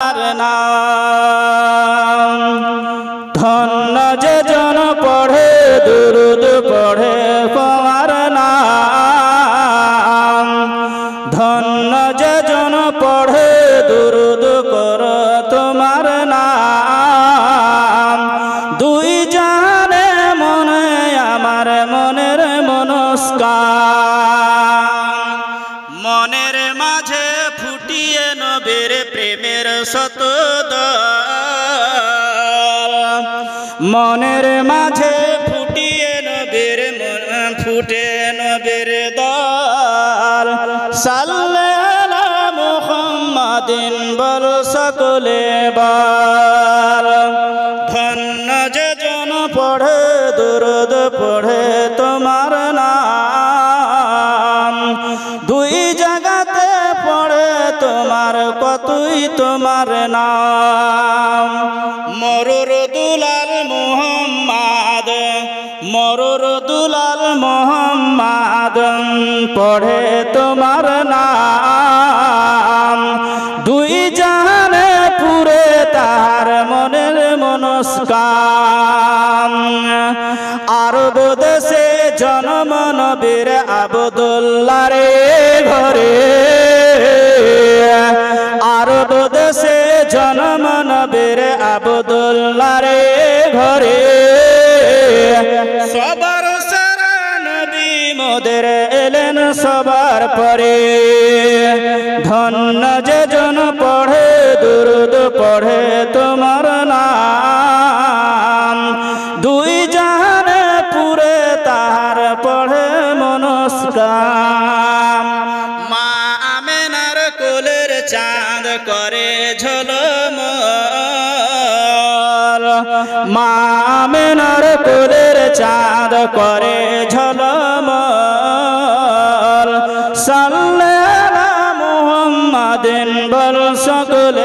নাম ধন্য যে জন পড়ে দুরুদ পড়ে তোমার নাম ধন্য যে জন পড়ে দুরুদ কর তোমার নাম দুই জানে মনে আমার মনের মনস্কার মনের মাঝে ফুটিয়ে নবীর প্রেমের শতদল মনের মাঝে ফুটিয়ে নবীর ফুটে নবীর দল সাল্লাল্লাহু মুহাম্মাদিন বল সকলে বল ধন্য যে জন পড়ে দুরুদ পড়ে তোমার নাম দুই জায়গাতে পড়ে তোমার কতই তোমার নাম মরুর দুলাল মুহাম্মদ মরুর দুলাল মুহাম্মদ পড়ে তোমার নাম দুই জানে পুরে তার মনের মনস্কার আরব দেশে জন্ম নবীর আব্দুল্লাহ রে ঘরে আরব দেশে জন্ম নবীর আব্দুল্লাহ রে ঘরে সবার সারা নবী মোদের এলেন সবার পরে ধন্য যে জন পড়ে দুরুদ পড়ে তোমার নাম দুই জাহানে পুরে তাহার পড়ে মনস্কার মা আমেনার কোলের চাঁদ করে ঝলমল মা আমেনার কোলের চাঁদ করে ঝলমল সাল্লাল্লাহু মুহাম্মাদিন বল সকলে